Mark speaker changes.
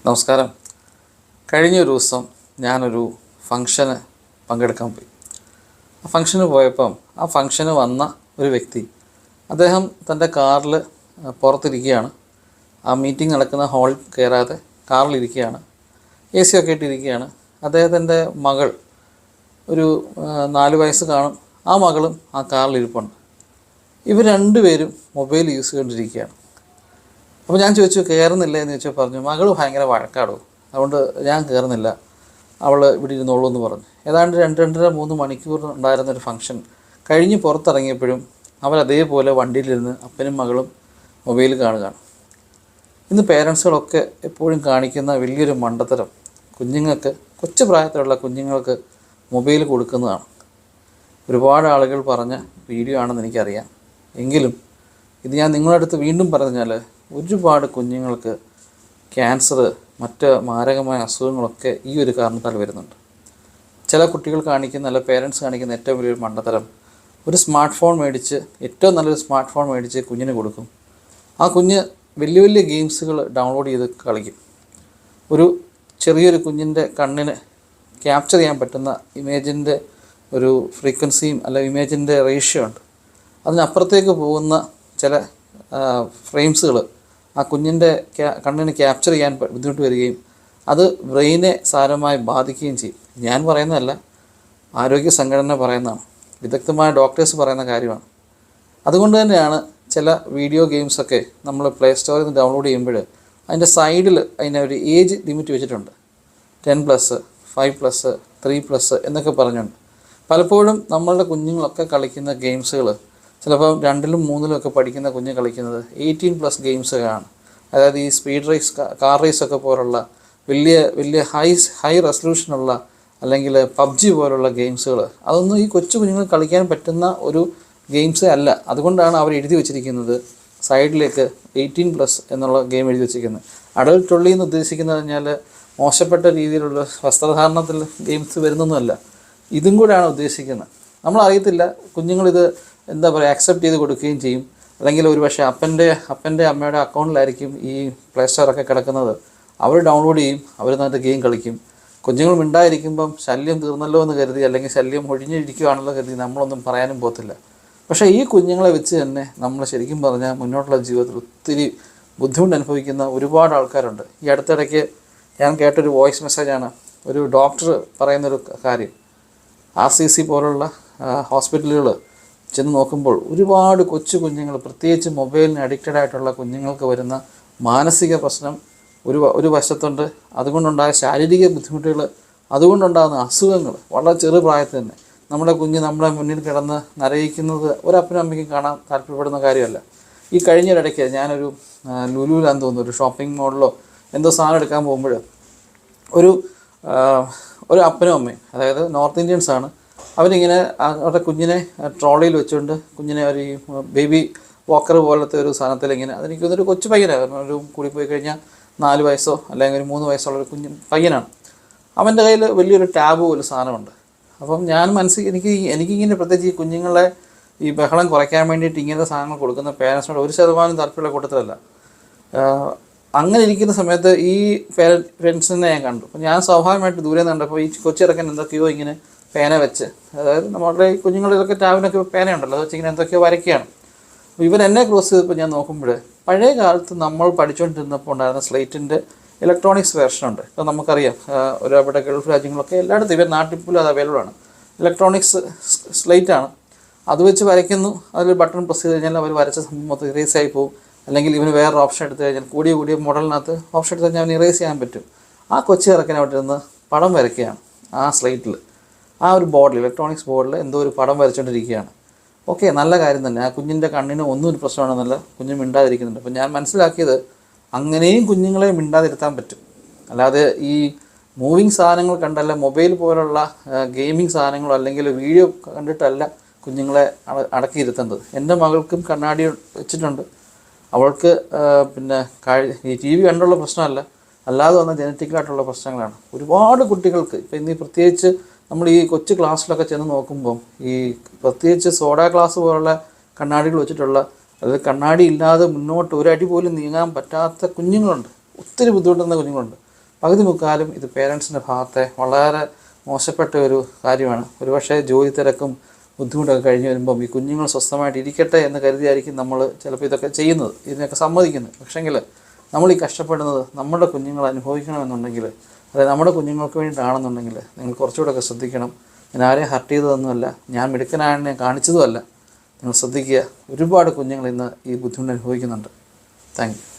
Speaker 1: നമസ്കാരം. കഴിഞ്ഞൊരു ദിവസം ഞാനൊരു ഫംഗ്ഷന് പങ്കെടുക്കാൻ പോയി. ആ ഫംഗ്ഷന് പോയപ്പം ആ ഫംഗ്ഷന് വന്ന ഒരു വ്യക്തി അദ്ദേഹം തൻ്റെ കാറിൽ പുറത്തിരിക്കുകയാണ്. ആ മീറ്റിംഗ് നടക്കുന്ന ഹാളിൽ കയറാതെ കാറിലിരിക്കുകയാണ്. AC ഒക്കെ ഇട്ടിരിക്കുകയാണ്. അദ്ദേഹത്തിൻ്റെ മകൾ ഒരു 4 വയസ്സ് കാണും. ആ മകളും ആ കാറിലിരിപ്പുണ്ട്. ഇവർ രണ്ടുപേരും മൊബൈൽ യൂസ് ചെയ്തുകൊണ്ടിരിക്കുകയാണ്. അപ്പോൾ ഞാൻ ചോദിച്ചു, കയറുന്നില്ല എന്ന് ചോദിച്ചാൽ പറഞ്ഞു, മകൾ ഭയങ്കര വഴക്കാടോ, അതുകൊണ്ട് ഞാൻ കയറുന്നില്ല, അവൾ ഇവിടെ ഇരുന്നോളൂ എന്ന് പറഞ്ഞു. ഏതാണ്ട് 2-2.5-3 മണിക്കൂർ ഉണ്ടായിരുന്നൊരു ഫംഗ്ഷൻ കഴിഞ്ഞ് പുറത്തിറങ്ങിയപ്പോഴും അവരതേപോലെ വണ്ടിയിലിരുന്ന് അപ്പനും മകളും മൊബൈൽ കാണുകയാണ്. ഇന്ന് പേരൻസുകളൊക്കെ എപ്പോഴും കാണിക്കുന്ന വലിയൊരു മണ്ടത്തരം കുഞ്ഞുങ്ങൾക്ക്, കൊച്ചു പ്രായത്തിലുള്ള കുഞ്ഞുങ്ങൾക്ക് മൊബൈൽ കൊടുക്കുന്നതാണ്. ഒരുപാട് ആളുകൾ പറഞ്ഞ വീഡിയോ ആണെന്ന് എനിക്കറിയാം. എങ്കിലും ഇത് ഞാൻ നിങ്ങളുടെ അടുത്ത് വീണ്ടും പറഞ്ഞാൽ ഒരുപാട് കുഞ്ഞുങ്ങൾക്ക് ക്യാൻസർ, മറ്റ് മാരകമായ അസുഖങ്ങളൊക്കെ ഈ ഒരു കാരണത്താൽ വരുന്നുണ്ട്. ചില കുട്ടികൾ കാണിക്കുന്ന, അല്ല പേരൻസ് കാണിക്കുന്ന ഏറ്റവും വലിയൊരു മണ്ടത്തരം, ഒരു സ്മാർട്ട് ഫോൺ മേടിച്ച്, ഏറ്റവും നല്ലൊരു സ്മാർട്ട് ഫോൺ മേടിച്ച് കുഞ്ഞിന് കൊടുക്കും. ആ കുഞ്ഞ് വലിയ വലിയ ഗെയിംസുകൾ ഡൗൺലോഡ് ചെയ്ത് കളിക്കും. ഒരു ചെറിയൊരു കുഞ്ഞിൻ്റെ കണ്ണിന് ക്യാപ്ചർ ചെയ്യാൻ പറ്റുന്ന ഇമേജിൻ്റെ ഒരു ഫ്രീക്വൻസിയും അല്ല ഇമേജിൻ്റെ റേഷ്യോ ഉണ്ട്. അതിനപ്പുറത്തേക്ക് പോകുന്ന ചില ഫ്രെയിംസുകൾ ആ കുഞ്ഞിൻ്റെ കണ്ണിന് ക്യാപ്ചർ ചെയ്യാൻ ബുദ്ധിമുട്ട് വരികയും അത് ബ്രെയിനെ സാരമായി ബാധിക്കുകയും ചെയ്യും. ഞാൻ പറയുന്നതല്ല, ആരോഗ്യ സംഘടന പറയുന്നതാണ്, വിദഗ്ധമായ ഡോക്ടേഴ്സ് പറയുന്ന കാര്യമാണ്. അതുകൊണ്ട് തന്നെയാണ് ചില വീഡിയോ ഗെയിംസൊക്കെ നമ്മൾ പ്ലേ സ്റ്റോറിൽ നിന്ന് ഡൗൺലോഡ് ചെയ്യുമ്പോൾ അതിൻ്റെ സൈഡിൽ അതിനൊരു ഏജ് ലിമിറ്റ് വെച്ചിട്ടുണ്ട്. 10+, 5+, 3+ എന്നൊക്കെ പറഞ്ഞുണ്ട്. പലപ്പോഴും നമ്മളുടെ കുഞ്ഞുങ്ങളൊക്കെ കളിക്കുന്ന ഗെയിംസുകൾ ചിലപ്പോൾ 2-ലും 3-ലും ഒക്കെ പഠിക്കുന്ന കുഞ്ഞ് കളിക്കുന്നത് 18+ ഗെയിംസൊക്കെയാണ്. അതായത് ഈ സ്പീഡ് റേസ്, കാർ റേസൊക്കെ പോലുള്ള വലിയ ഹൈ റെസൊല്യൂഷനുള്ള, അല്ലെങ്കിൽ PUBG പോലുള്ള ഗെയിംസുകൾ, അതൊന്നും ഈ കൊച്ചു കുഞ്ഞുങ്ങൾ കളിക്കാൻ പറ്റുന്ന ഒരു ഗെയിംസേ അല്ല. അതുകൊണ്ടാണ് അവർ എഴുതി വെച്ചിരിക്കുന്നത് സൈഡിലേക്ക് 18+ എന്നുള്ള ഗെയിം എഴുതി വെച്ചിരിക്കുന്നത്. അഡൽട്ട് ഒള്ളി എന്ന് ഉദ്ദേശിക്കുന്നത് പറഞ്ഞാൽ മോശപ്പെട്ട രീതിയിലുള്ള വസ്ത്രധാരണത്തിൽ ഗെയിംസ് വരുന്നൊന്നുമല്ല, ഇതും കൂടെയാണ് ഉദ്ദേശിക്കുന്നത്. നമ്മളറിയത്തില്ല, കുഞ്ഞുങ്ങളിത് എന്താ പറയുക അക്സെപ്റ്റ് ചെയ്ത് കൊടുക്കുകയും ചെയ്യും. അല്ലെങ്കിൽ ഒരു പക്ഷേ അപ്പൻ്റെ അമ്മയുടെ അക്കൗണ്ടിലായിരിക്കും ഈ പ്ലേ സ്റ്റോറൊക്കെ കിടക്കുന്നത്. അവർ ഡൗൺലോഡ് ചെയ്യും, അവർ നന്നായിട്ട് ഗെയിം കളിക്കും. കുഞ്ഞുങ്ങൾ മിണ്ടായിരിക്കുമ്പം ശല്യം തീർന്നല്ലോ എന്ന് കരുതി, അല്ലെങ്കിൽ ശല്യം ഒഴിഞ്ഞിരിക്കുകയാണല്ലോ കരുതി നമ്മളൊന്നും പറയാനും പോകത്തില്ല. പക്ഷേ ഈ കുഞ്ഞുങ്ങളെ വെച്ച് തന്നെ നമ്മൾ ശരിക്കും പറഞ്ഞാൽ മുന്നോട്ടുള്ള ജീവിതത്തിൽ ഒത്തിരി ബുദ്ധിമുട്ട് അനുഭവിക്കുന്ന ഒരുപാട് ആൾക്കാരുണ്ട്. ഈ അടുത്തിടയ്ക്ക് ഞാൻ കേട്ടൊരു വോയിസ് മെസ്സേജാണ്. ഒരു ഡോക്ടർ പറയുന്നൊരു കാര്യം, RCC പോലുള്ള ഹോസ്പിറ്റലുകൾ ചെന്ന് നോക്കുമ്പോൾ ഒരുപാട് കൊച്ചു കുഞ്ഞുങ്ങൾ, പ്രത്യേകിച്ച് മൊബൈലിന് അഡിക്റ്റഡ് ആയിട്ടുള്ള കുഞ്ഞുങ്ങൾക്ക് വരുന്ന മാനസിക പ്രശ്നം ഒരു വശത്തുണ്ട്. അതുകൊണ്ടുണ്ടായ ശാരീരിക ബുദ്ധിമുട്ടുകൾ, അതുകൊണ്ടുണ്ടാകുന്ന അസുഖങ്ങൾ വളരെ ചെറുപ്രായത്തിൽ തന്നെ. നമ്മുടെ കുഞ്ഞ് നമ്മുടെ മുന്നിൽ കിടന്ന് നരയിക്കുന്നത് ഒരപ്പനും അമ്മയ്ക്കും കാണാൻ താല്പര്യപ്പെടുന്ന കാര്യമല്ല. ഈ കഴിഞ്ഞൊരിടയ്ക്ക് ഞാനൊരു ലുലുവിലാന്ന് തോന്നുന്നു, ഒരു ഷോപ്പിംഗ് മോളിലോ എന്തോ സാധനം എടുക്കാൻ പോകുമ്പോൾ ഒരു അപ്പനും അമ്മയും, അതായത് നോർത്ത് ഇന്ത്യൻസാണ്, അവരിങ്ങനെ അവരുടെ കുഞ്ഞിനെ ട്രോളിയിൽ വെച്ചുകൊണ്ട് കുഞ്ഞിനെ ഒരു ബേബി വാക്കർ പോലത്തെ ഒരു സാധനത്തിൽ ഇങ്ങനെ, അതെനിക്ക് തോന്നുന്നൊരു കൊച്ചു പയ്യനാണ്, ഒരു കൂടി പോയി കഴിഞ്ഞാൽ 4 വയസ്സോ അല്ലെങ്കിൽ ഒരു 3 വയസ്സുള്ള ഒരു പയ്യനാണ്. അവൻ്റെ കയ്യിൽ വലിയൊരു ടാബ് പോലെ സാധനമുണ്ട്. അപ്പം ഞാൻ എനിക്കിങ്ങനെ പ്രത്യേകിച്ച് ഈ കുഞ്ഞുങ്ങളെ ഈ ബഹളം കുറയ്ക്കാൻ വേണ്ടിയിട്ട് ഇങ്ങനത്തെ സാധനങ്ങൾ കൊടുക്കുന്ന പേരൻസിനോട് 1% താല്പര്യമുള്ള കൂട്ടത്തിലല്ല. അങ്ങനെ ഇരിക്കുന്ന സമയത്ത് ഈ ഫ്രണ്ട്സിനെ ഞാൻ കണ്ടു. അപ്പം ഞാൻ സ്വാഭാവികമായിട്ട് ദൂരെ നിന്ന് കണ്ടപ്പോൾ ഈ കൊച്ചിറക്കൻ എന്തൊക്കെയോ ഇങ്ങനെ പേന വെച്ച്, അതായത് നമ്മുടെ ഈ കുഞ്ഞുങ്ങളിലൊക്കെ ടാബിനൊക്കെ പേനയുണ്ടല്ലോ, അത് വെച്ച് ഇങ്ങനെ എന്തൊക്കെയോ വരയ്ക്കുകയാണ്. അപ്പോൾ ഇവൻ എന്നെ ക്രോസ് ചെയ്തപ്പോൾ ഞാൻ നോക്കുമ്പോൾ പഴയ കാലത്ത് നമ്മൾ പഠിച്ചുകൊണ്ടിരുന്നപ്പോൾ ഉണ്ടായിരുന്ന സ്ലേറ്റിൻ്റെ ഇലക്ട്രോണിക്സ് വേർഷനുണ്ട്. ഇപ്പോൾ നമുക്കറിയാം, അവിടെ ഗൾഫ് രാജ്യങ്ങളൊക്കെ എല്ലായിടത്തും, ഇവർ നാട്ടിൽ പോലും അത് അവൈലബിൾ ആണ്. ഇലക്ട്രോണിക്സ് സ്ലേറ്റാണ്, അത് വെച്ച് വരയ്ക്കുന്നു. അതിൽ ബട്ടൺ പ്രസ് ചെയ്ത് കഴിഞ്ഞാൽ അവർ വരച്ച സംഭവം മൊത്തം ഇറേസ് ആയി പോകും. അല്ലെങ്കിൽ ഇവന് വേറൊരു ഓപ്ഷൻ എടുത്തു കഴിഞ്ഞാൽ, കൂടിയ മോഡലിനകത്ത് ഓപ്ഷൻ എടുത്ത് കഴിഞ്ഞാൽ അവന് ഇറേസ് ചെയ്യാൻ പറ്റും. ആ കൊച്ചി ഇറക്കാൻ അവിടെ ഇരുന്ന് പടം വരയ്ക്കുകയാണ്. ആ സ്ലേറ്റിൽ, ആ ഒരു ബോർഡിൽ, ഇലക്ട്രോണിക്സ് ബോർഡിൽ എന്തോ ഒരു പടം വരച്ചുകൊണ്ടിരിക്കുകയാണ്. ഓക്കെ, നല്ല കാര്യം തന്നെ. ആ കുഞ്ഞിൻ്റെ കണ്ണിന് ഒന്നും ഒരു പ്രശ്നമാണെന്നല്ല, കുഞ്ഞ് മിണ്ടാതിരിക്കുന്നുണ്ട്. അപ്പോൾ ഞാൻ മനസ്സിലാക്കിയത്, അങ്ങനെയും കുഞ്ഞുങ്ങളെ മിണ്ടാതിരുത്താൻ പറ്റും. അല്ലാതെ ഈ മൂവിങ് സാധനങ്ങൾ കണ്ടല്ല, മൊബൈൽ പോലുള്ള ഗെയിമിങ് സാധനങ്ങളോ അല്ലെങ്കിൽ വീഡിയോ കണ്ടിട്ടല്ല കുഞ്ഞുങ്ങളെ അടക്കിയിരുത്തേണ്ടത്. എൻ്റെ മകൾക്കും കണ്ണാടി വെച്ചിട്ടുണ്ട്. അവൾക്ക് ഈ TV കണ്ടുള്ള പ്രശ്നമല്ല, അല്ലാതെ വന്ന ജനറ്റിക്കലായിട്ടുള്ള പ്രശ്നങ്ങളാണ് ഒരുപാട് കുട്ടികൾക്ക്. ഇപ്പോൾ ഇന്ന് പ്രത്യേകിച്ച് നമ്മൾ ഈ കൊച്ചു ക്ലാസ്സിലൊക്കെ ചെന്ന് നോക്കുമ്പം ഈ പ്രത്യേകിച്ച് സോഡാ ക്ലാസ് പോലുള്ള കണ്ണാടികൾ വെച്ചിട്ടുള്ള, അതായത് കണ്ണാടി ഇല്ലാതെ മുന്നോട്ട് ഒരടി പോലും നീങ്ങാൻ പറ്റാത്ത കുഞ്ഞുങ്ങളുണ്ട്, ഒത്തിരി ബുദ്ധിമുട്ടുന്ന കുഞ്ഞുങ്ങളുണ്ട്. പകുതി മുക്കാലും ഇത് പേരൻസിൻ്റെ ഭാഗത്തെ വളരെ മോശപ്പെട്ട ഒരു കാര്യമാണ്. ഒരുപക്ഷെ ജോലി തിരക്കും ബുദ്ധിമുട്ടൊക്കെ കഴിഞ്ഞ് വരുമ്പം ഈ കുഞ്ഞുങ്ങൾ സ്വസ്ഥമായിട്ട് ഇരിക്കട്ടെ എന്ന് കരുതിയായിരിക്കും നമ്മൾ ചിലപ്പോൾ ഇതൊക്കെ ചെയ്യുന്നത്, ഇതിനൊക്കെ സമ്മതിക്കുന്നത്. പക്ഷേങ്കിൽ നമ്മൾ ഈ കഷ്ടപ്പെടുന്നത് നമ്മുടെ കുഞ്ഞുങ്ങൾ അനുഭവിക്കണമെന്നുണ്ടെങ്കിൽ, അതായത് നമ്മുടെ കുഞ്ഞുങ്ങൾക്ക് വേണ്ടിയിട്ടാണെന്നുണ്ടെങ്കിൽ നിങ്ങൾ കുറച്ചുകൂടെയൊക്കെ ശ്രദ്ധിക്കണം. ഞാൻ ആരെയും ഹർട്ട് ചെയ്തതൊന്നുമല്ല, ഞാൻ മിടുക്കനാണെന്ന് ഞാൻ കാണിച്ചതുമല്ല. നിങ്ങൾ ശ്രദ്ധിക്കുക, ഒരുപാട് കുഞ്ഞുങ്ങൾ ഇന്ന് ഈ ബുദ്ധിമുട്ട് അനുഭവിക്കുന്നുണ്ട്. Thank you.